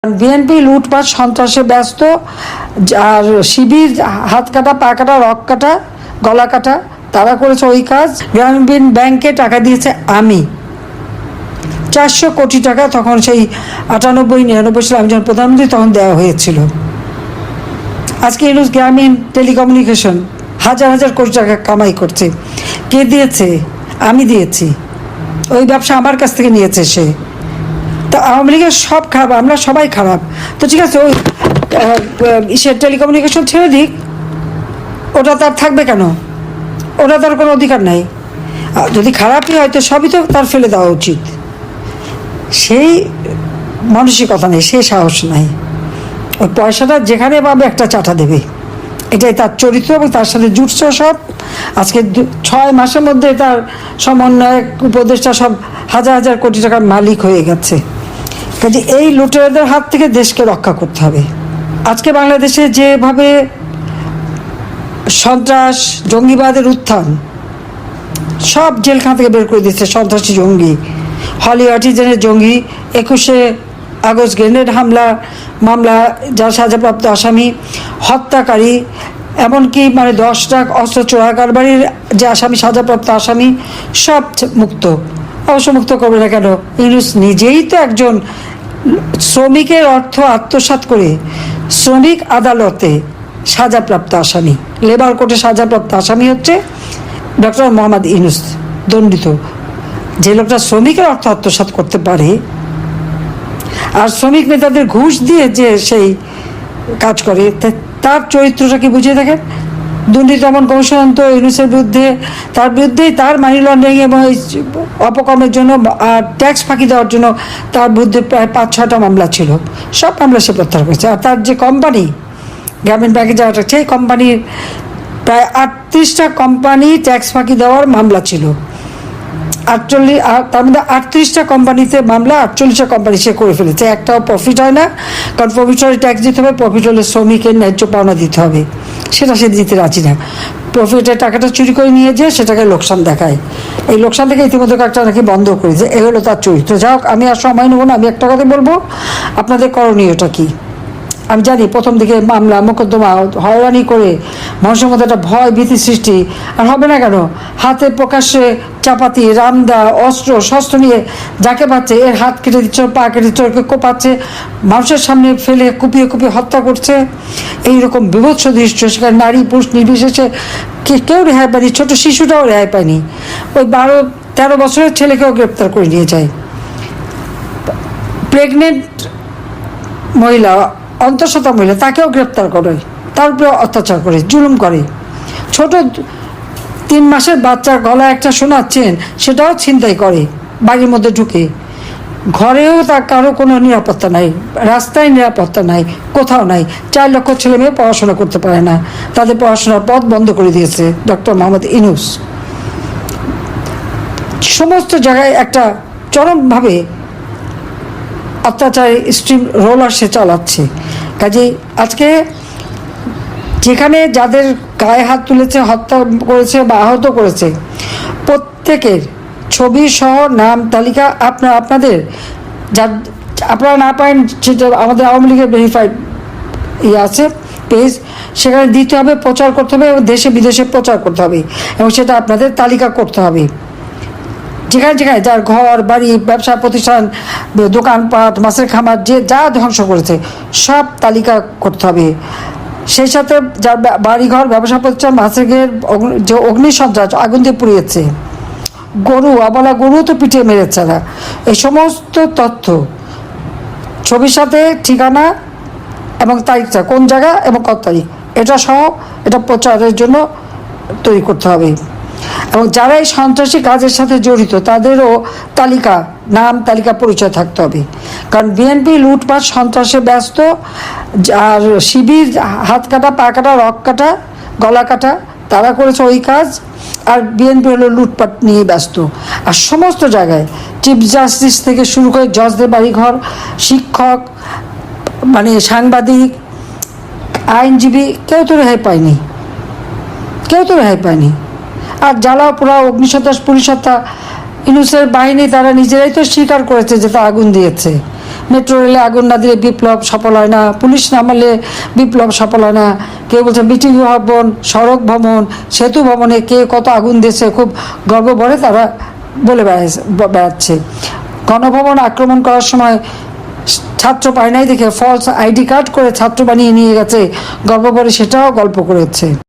BNP লুটপাট সন্ত্রাসে ব্যস্ত, আর শিবির হাত কাটা, পা কাটা, রক কাটা, গলা কাটা, তারা করেছে ওই কাজ। গ্রামীণ ব্যাংকে টাকা দিয়েছে আমি 400 কোটি টাকা, তখন সেই 98-99 সালে আমি যখন প্রধানমন্ত্রী তখন দেওয়া হয়েছিল। আজকে ইউনুস গ্রামীণ টেলিকমিউনিকেশন হাজার হাজার কোটি টাকা কামাই করছে। কে দিয়েছে? আমি দিয়েছি। ওই ব্যবসা আমার কাছ থেকে নিয়েছে সে। তো আওয়ামী লীগের সব খারাপ, আমরা সবাই খারাপ। তো ঠিক আছে, ওই সে টেলিকমিউনিকেশন ছেড়ে দিক, ওটা তার থাকবে কেন? ওটা তার কোনো অধিকার নাই। যদি খারাপই হয় তো সবই তো তার ফেলে দেওয়া উচিত। সেই মানসিকতা নেই, সেই সাহস নাই। ওই পয়সাটা যেখানে পাবে একটা চাটা দেবে, এটাই তার চরিত্র। এবং তার সাথে জুটছে সব। আজকে 6 মাসের মধ্যে তার সমন্বয়ক উপদেষ্টা সব হাজার হাজার কোটি টাকার মালিক হয়ে গেছে। কাজে এই লুটেরাদের হাত থেকে দেশকে রক্ষা করতে হবে। আজকে বাংলাদেশে যেভাবে সন্ত্রাস জঙ্গিবাদের উত্থান, সব জেলখানা থেকে বের করে দিচ্ছে সন্ত্রাসী জঙ্গি, হলি আর্টিজানের জঙ্গি, 21শে আগস্ট গ্রেনেড হামলা মামলা যার সাজাপ্রাপ্ত আসামি, হত্যাকারী, এমনকি 10 লাখ অস্ত্র চোরা কারবারির যে আসামি, সাজাপ্রাপ্ত আসামি, সব মুক্ত। অবশ্য মুক্ত করবে না কেন? ইউনুস নিজেই তো একজন শ্রমিকের অর্থ আত্মসাৎ করে শ্রমিক আদালতে সাজাপ্রাপ্ত আসামি, লেবার কোর্টে সাজাপ্রাপ্ত আসামি হচ্ছে ডক্টর মোহাম্মদ ইউনুস, দণ্ডিত। যে লোকটা শ্রমিকের অর্থ আত্মসাৎ করতে পারে আর শ্রমিক নেতাদের ঘুষ দিয়ে যে সেই কাজ করে, তার চরিত্রটা কি বুঝিয়ে দেখেন। দুর্নীতি দমন কমিশন তো ইউনুসের বিরুদ্ধে, তার বিরুদ্ধেই তার মানি লন্ডারিং এবং অপকর্মের জন্য আর ট্যাক্স ফাঁকি দেওয়ার জন্য তার বিরুদ্ধে প্রায় 5-6টা মামলা ছিল। সব মামলা সে প্রত্যাহার করেছে। আর তার যে কোম্পানি গ্রামীণ ব্যাংকে যাওয়াটা, সেই কোম্পানির প্রায় 38টা কোম্পানি ট্যাক্স ফাঁকি দেওয়ার মামলা ছিল। 48, তার মধ্যে 38টা কোম্পানিতে মামলা, 48টা কোম্পানি সে করে ফেলেছে। একটাও প্রফিট হয় না, কারণ প্রফিট হলে ট্যাক্স দিতে হবে, প্রফিট হলে শ্রমিকের ন্যায্য পাওনা দিতে হবে, সেটা সে দিতে রাজি না। প্রফিটের টাকাটা চুরি করে নিয়ে যেয়ে সেটাকে লোকসান দেখায়। এই লোকসান থেকে ইতিমধ্যে একটা নাকি বন্ধ করেছে। এগুলো তার চরিত্র। যাই হোক, আমি আর সময় নেব না, আমি একটা কথা বলবো, আপনাদের করণীয়টা কী। আমি জানি প্রথম দিকে মামলা মোকদ্দমা হয়রানি করে মানুষের মধ্যে একটা ভয় ভীতি সৃষ্টি, আর হবে না কেন? হাতে প্রকাশ্যে চাপাতি, রামদা, অস্ত্র শস্ত্র নিয়ে যাকে পাচ্ছে এর হাত কেটে দিচ্ছে, পা কেটে দিচ্ছে, ওকে কোপাচ্ছে, মানুষের সামনে ফেলে কুপিয়ে কুপিয়ে হত্যা করছে। এইরকম বিভৎস দৃশ্য, সেখানে নারী পুরুষ নির্বিশেষে কেউ রেহাই পায়নি, ছোটো শিশুটাও রেহাই পায়নি। ওই 12-13 বছরের ছেলেকেও গ্রেপ্তার করে নিয়ে যায়। প্রেগনেন্ট মহিলা, অন্তঃসত্ত্বা মহিলা, তাকেও গ্রেপ্তার করে, তার উপরে অত্যাচার করে, জুলুম করে। ছোট 3 মাসের বাচ্চার গলায় একটা সোনার চেন, সেটাও ছিনতাই করে বাড়ির মধ্যে ঢুকে। ঘরেও তার কারো কোনো নিরাপত্তা নাই, রাস্তায় নিরাপত্তা নাই, কোথাও নাই। 4 লক্ষ ছেলে মেয়ে পড়াশোনা করতে পারে না, তাদের পড়াশোনার পথ বন্ধ করে দিয়েছে ডক্টর মোহাম্মদ ইউনুস। সমস্ত জায়গায় একটা চরমভাবে অত্যাচারী স্ট্রিম রোলার সে চালাচ্ছে। কাজেই আজকে যেখানে যাদের গায়ে হাত তুলেছে, হত্যা করেছে বা আহত করেছে, প্রত্যেকের ছবি সহ নাম তালিকা আপনাদের আপনারা না পারেন, সেটা আমাদের আওয়ামী লীগের ভেরিফাইড আছে পেজ, সেখানে দিতে হবে, প্রচার করতে হবে এবং দেশে বিদেশে প্রচার করতে হবে, এবং সেটা আপনাদের তালিকা করতে হবে। যেখানে যেখানে যার ঘর বাড়ি, ব্যবসা প্রতিষ্ঠান, দোকানপাট, মাছের খামার, যে যা ধ্বংস করেছে সব তালিকা করতে হবে। সেই সাথে যার বাড়িঘর, ব্যবসা প্রতিষ্ঠান, মাছের ঘের, যে অগ্নিসন্ত্রাস আগুন দিয়ে পুড়িয়েছে, গরু, আবলা গরু তো পিটিয়ে মেরেছে না, এই সমস্ত তথ্য ছবির সাথে ঠিকানা এবং তারিখটা, কোন জায়গা এবং কত তারিখ, এটা সহ এটা প্রচারের জন্য তৈরি করতে হবে। এবং যারা এই সন্ত্রাসী কাজের সাথে জড়িত তাদেরও তালিকা, নাম তালিকা, পরিচয় থাকতে হবে। কারণ বিএনপি লুটপাট সন্ত্রাসে ব্যস্ত, আর শিবির হাত কাটা, পা কাটা, রক কাটা, গলা কাটা, তারা করেছে ওই কাজ। আর বিএনপি হলো লুটপাট নিয়ে ব্যস্ত। আর সমস্ত জায়গায় চিফ জাস্টিস থেকে শুরু করে জজদের বাড়িঘর, শিক্ষক, সাংবাদিক, আইনজীবী, কেউ তো রেহাই পায়নি, কেউ তো রেহাই পায়নি। আর জ্বালাও পোড়া, অগ্নিসন্ত্রাস, পুলিশ হত্যা, ইউনুসের বাহিনী তারা নিজেরাই তো স্বীকার করেছে যে তা আগুন দিয়েছে। মেট্রো রেলে আগুন না দিলে বিপ্লব সফল হয় না, পুলিশ না মারলে বিপ্লব সফল হয় না। কেউ বলছে মিটিং ভবন, সড়ক ভবন, সেতু ভবনে কে কত আগুন দিয়েছে খুব গর্ব ভরে তারা বলে বেড়াচ্ছে। গণভবন আক্রমণ করার সময় ছাত্র পায় নাই দেখে ফলস আইডি কার্ড করে ছাত্র বানিয়ে নিয়ে গেছে, গর্ব ভরে সেটাও গল্প করেছে।